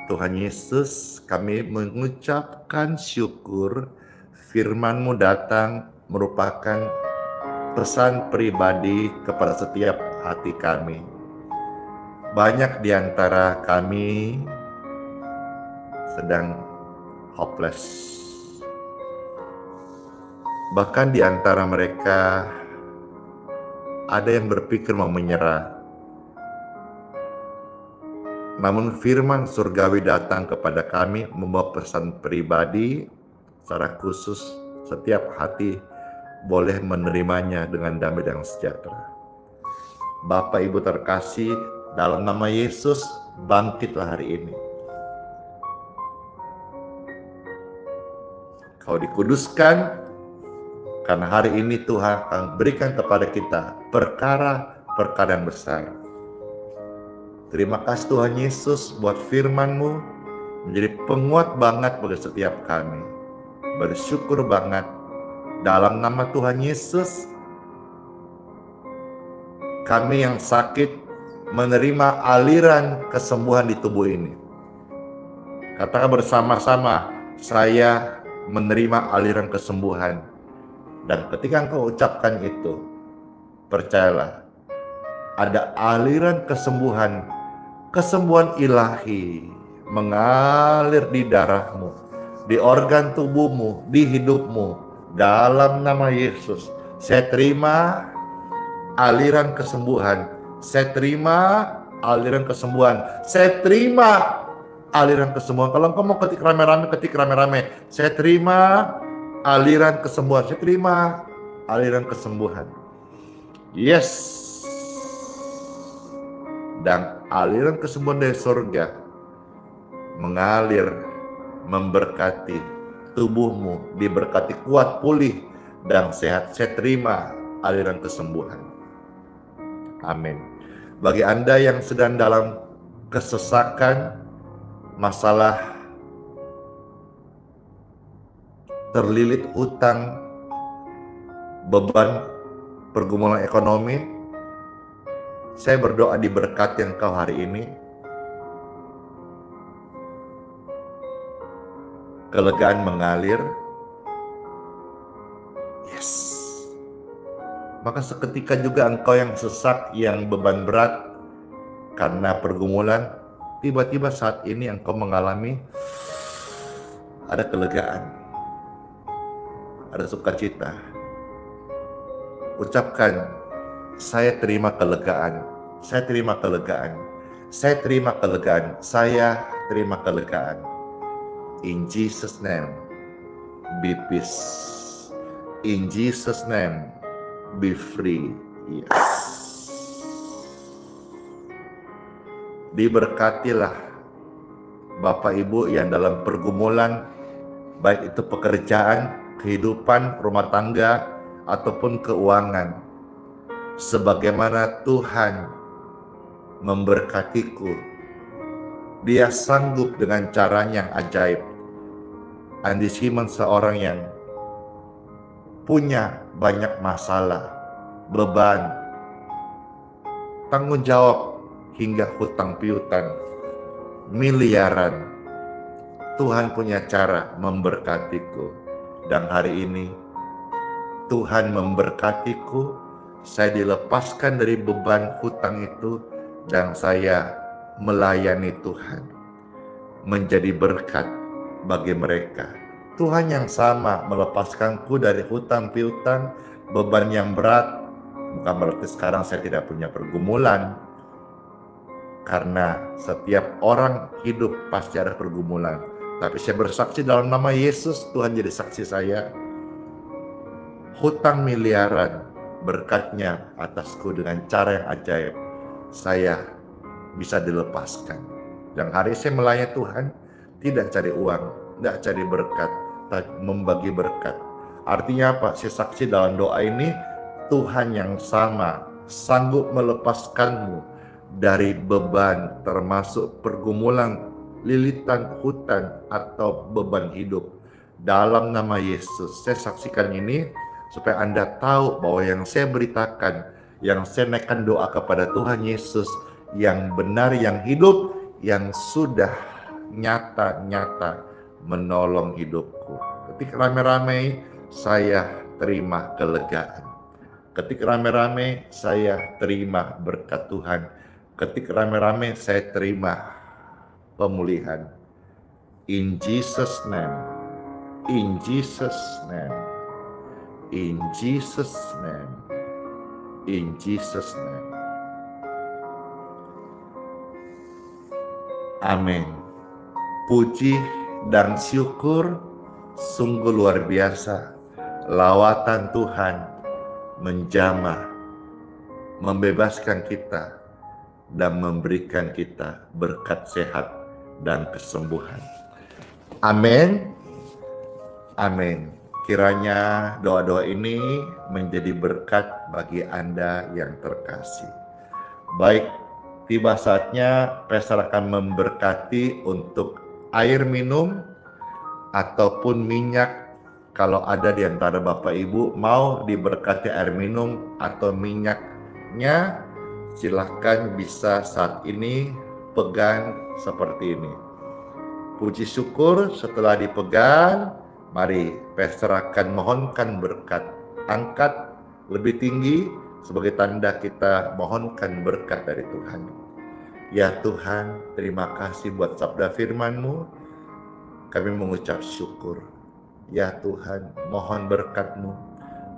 Tuhan Yesus, kami mengucapkan syukur firman-Mu datang merupakan pesan pribadi kepada setiap hati kami. Banyak di antara kami sedang hopeless. Bahkan di antara mereka ada yang berpikir mau menyerah. Namun firman surgawi datang kepada kami membawa pesan pribadi secara khusus. Setiap hati boleh menerimanya dengan damai dan sejahtera. Bapak Ibu terkasih, dalam nama Yesus, bangkitlah hari ini. Kau dikuduskan, karena hari ini Tuhan akan berikan kepada kita perkara-perkara yang besar. Terima kasih Tuhan Yesus buat firman-Mu menjadi penguat banget bagi setiap kami. Bersyukur banget. Dalam nama Tuhan Yesus, kami yang sakit menerima aliran kesembuhan di tubuh ini. Katakan bersama-sama, saya menerima aliran kesembuhan. Dan ketika engkau ucapkan itu, percayalah, ada aliran kesembuhan, kesembuhan ilahi mengalir di darahmu, di organ tubuhmu, di hidupmu. Dalam nama Yesus, saya terima aliran kesembuhan. Saya terima aliran kesembuhan. Saya terima aliran kesembuhan. Kalau engkau mau ketik rame-rame, ketik rame-rame. Saya terima aliran kesembuhan. Saya terima aliran kesembuhan. Yes. Dan aliran kesembuhan dari surga mengalir, memberkati tubuhmu, diberkati kuat, pulih, dan sehat. Saya terima aliran kesembuhan. Amin. Bagi Anda yang sedang dalam kesesakan, masalah terlilit utang, beban pergumulan ekonomi, saya berdoa diberkati engkau hari ini. Kelegaan mengalir. Yes. Maka seketika juga engkau yang sesak, yang beban berat karena pergumulan, tiba-tiba saat ini engkau mengalami ada kelegaan, ada sukacita. Ucapkan, saya terima kelegaan, saya terima kelegaan, saya terima kelegaan, saya terima kelegaan. In Jesus' name, be peace. In Jesus' name, be free. Yes. Diberkatilah Bapak Ibu yang dalam pergumulan, baik itu pekerjaan, kehidupan, rumah tangga, ataupun keuangan. Sebagaimana Tuhan memberkatiku, Dia sanggup dengan caranya yang ajaib. Andi Simon seorang yang punya banyak masalah, beban, tanggung jawab, hingga hutang piutang miliaran. Tuhan punya cara memberkatiku. Dan hari ini Tuhan memberkatiku. Saya dilepaskan dari beban hutang itu, dan saya melayani Tuhan, menjadi berkat bagi mereka. Tuhan yang sama melepaskanku dari hutang piutang, beban yang berat. Bukan berarti sekarang saya tidak punya pergumulan, karena setiap orang hidup pasti ada pergumulan. Tapi saya bersaksi dalam nama Yesus, Tuhan jadi saksi saya. Hutang miliaran, berkatnya atasku dengan cara yang ajaib. Saya bisa dilepaskan. Dan hari saya melayani Tuhan, tidak cari uang, tidak cari berkat, tapi membagi berkat. Artinya apa? Saya saksi dalam doa ini, Tuhan yang sama sanggup melepaskanmu dari beban, termasuk pergumulan, lilitan hutang, atau beban hidup. Dalam nama Yesus, saya saksikan ini supaya Anda tahu bahwa yang saya beritakan, yang saya naikkan doa kepada Tuhan Yesus, yang benar, yang hidup, yang sudah nyata-nyata menolong hidupku. Ketika rame-rame, saya terima kelegaan. Ketika rame-rame, saya terima berkat Tuhan. Ketika rame-rame, saya terima pemulihan. In Jesus' name, in Jesus' name, in Jesus' name, in Jesus' name. Amin. Puji dan syukur sungguh luar biasa. Lawatan Tuhan menjamah, membebaskan kita, dan memberikan kita berkat sehat dan kesembuhan. Amin. Amin. Kiranya doa-doa ini menjadi berkat bagi Anda yang terkasih. Baik, tiba saatnya Pastor akan memberkati untuk air minum ataupun minyak. Kalau ada di antara Bapak Ibu mau diberkati air minum atau minyaknya, Silahkan bisa saat ini pegang seperti ini. Puji syukur setelah dipegang, mari perserahkan, mohonkan berkat. Angkat lebih tinggi sebagai tanda kita mohonkan berkat dari Tuhan. Ya Tuhan, terima kasih buat sabda firman-Mu. Kami mengucap syukur. Ya Tuhan, mohon berkat-Mu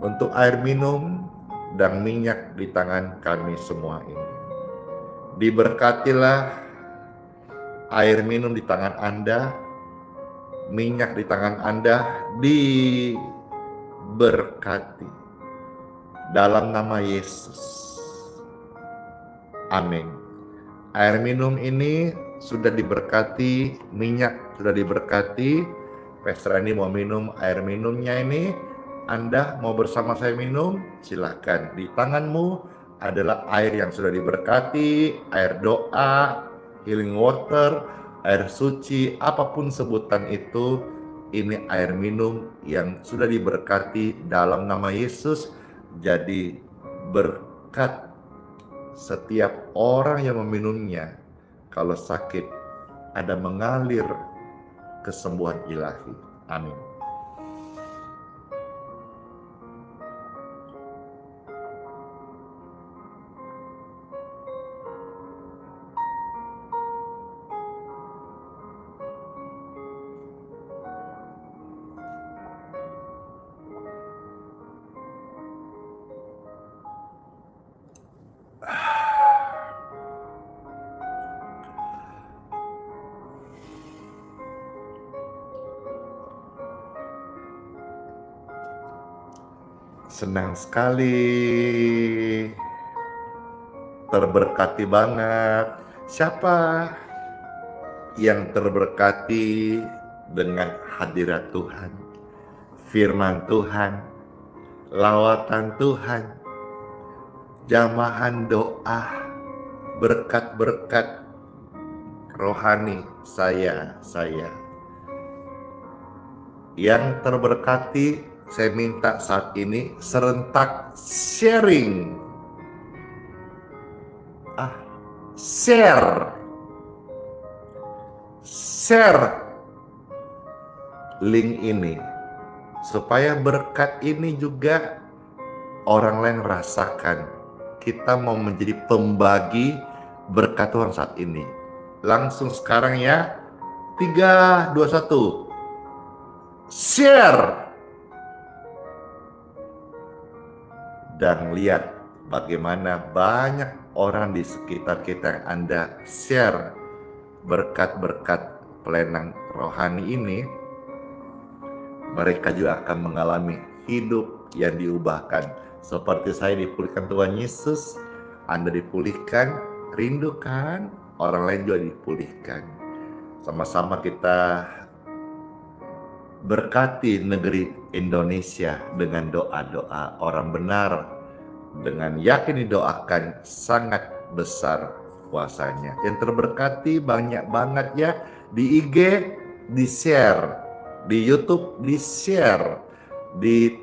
untuk air minum dan minyak di tangan kami semua ini. Diberkatilah air minum di tangan Anda, minyak di tangan Anda, diberkati dalam nama Yesus. Amin. Air minum ini sudah diberkati, minyak sudah diberkati. Pastor ini mau minum air minumnya ini. Anda mau bersama saya minum, silakan. Di tanganmu adalah air yang sudah diberkati, air doa, healing water, air suci, apapun sebutan itu. Ini air minum yang sudah diberkati dalam nama Yesus. Jadi berkat setiap orang yang meminumnya. Kalau sakit, ada mengalir kesembuhan ilahi. Amin. Senang sekali, terberkati banget. Siapa yang terberkati dengan hadirat Tuhan, firman Tuhan, lawatan Tuhan, jamahan doa, berkat-berkat rohani saya. Yang terberkati, saya minta saat ini serentak sharing. Share link ini supaya berkat ini juga orang lain rasakan. Kita mau menjadi pembagi berkat Tuhan saat ini. Langsung sekarang ya. 3, 2, 1. Share. Dan lihat bagaimana banyak orang di sekitar kita yang Anda share berkat-berkat pelenang rohani ini. Mereka juga akan mengalami hidup yang diubahkan. Seperti saya dipulihkan Tuhan Yesus, Anda dipulihkan, rindukan, orang lain juga dipulihkan. Sama-sama kita berkati negeri Indonesia dengan doa-doa orang benar. Dengan yakin didoakan, sangat besar kuasanya. Yang terberkati banyak banget ya. Di IG di-share, di YouTube di-share, di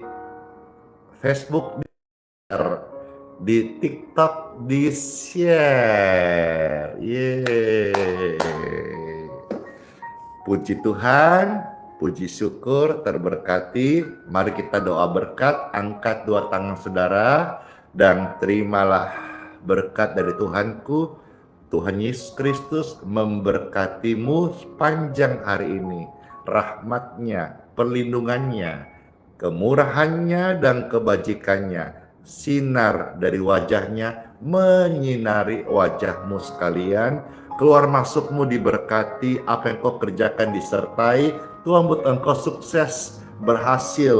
Facebook di-share, di TikTok di-share. Yeay. Puji Tuhan, puji syukur, terberkati. Mari kita doa berkat, angkat dua tangan saudara, dan terimalah berkat dari Tuhanku. Tuhan Yesus Kristus memberkatimu sepanjang hari ini. Rahmat-Nya, perlindungannya, kemurahannya, dan kebajikannya, sinar dari wajah-Nya menyinari wajahmu sekalian. Keluar masukmu diberkati, apa yang kau kerjakan disertai. Tuhan buat engkau sukses, berhasil,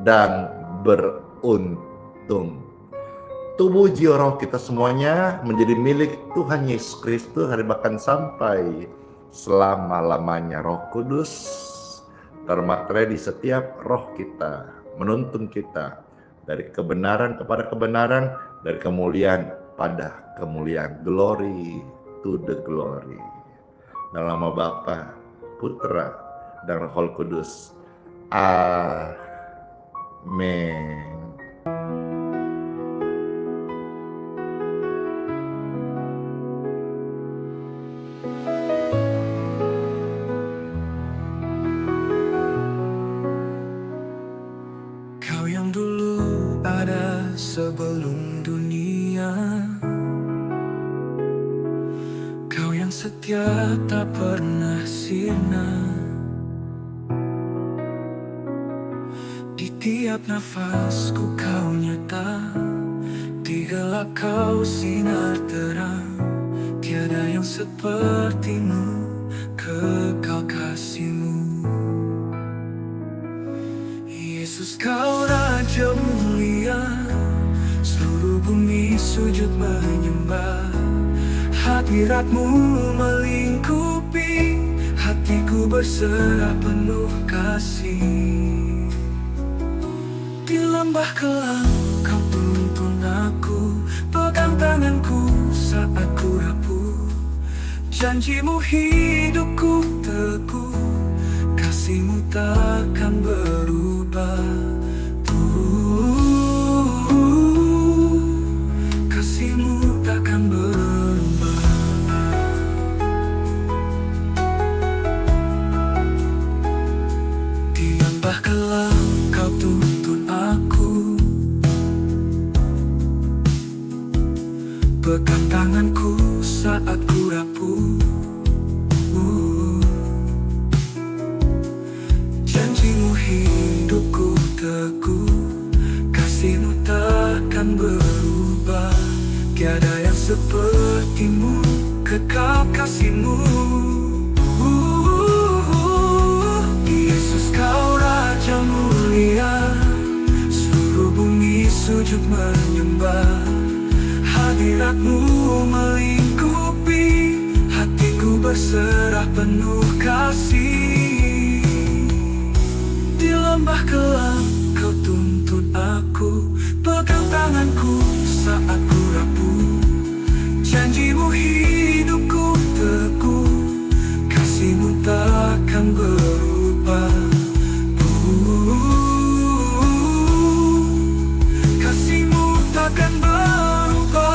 dan beruntung. Tubuh jiwa roh kita semuanya menjadi milik Tuhan Yesus Kristus hari bahkan sampai selama-lamanya. Roh Kudus termaterai di setiap roh kita, menuntun kita dari kebenaran kepada kebenaran, dari kemuliaan pada kemuliaan. Glory to the glory. Dalam nama Bapa, Putra, dan Roh Kudus. Amin. sebelum dunia. Kau yang setia tak pernah sirna, di tiap nafasku kau nyata, di gelap kau sinar terang. Tiada yang sepertimu, kekal kasih-Mu. Yesus, Kau Raja mulia, seluruh bumi sujud menyembah. Hadirat-Mu melingkupi, hatiku berserah penuh kasih. Di lembah kelam Kau tuntun aku, pegang tanganku saat ku rapuh. Janji-Mu hidupku teguh, kasih-Mu takkan berubah. Kasih-Mu takkan berubah. Di lembah kelam Kau tuntun aku, pegang tanganku saat ku rapuh. Janji-Mu hidupku teguh, kasih-Mu takkan berubah. Tiada yang seperti-Mu, kekal kasih-Mu. Yesus, Kau Raja mulia, seluruh bumi sujud menyembah. Hadirat-Mu melingkupi, hatiku berserah penuh kasih. Di lembah kelam Kau tuntun aku, pegang tanganku saat ku rapuh. Janji-Mu hidupku teguh, kasih-Mu takkan berubah. Kasih-Mu takkan berubah.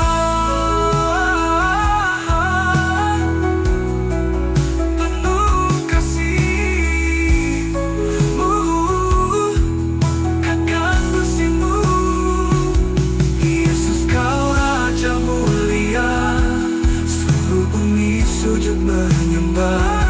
Penuh kasih-Mu, kekal kasih-Mu. Yesus, Kau Raja mulia, seluruh bumi sujud menyembah.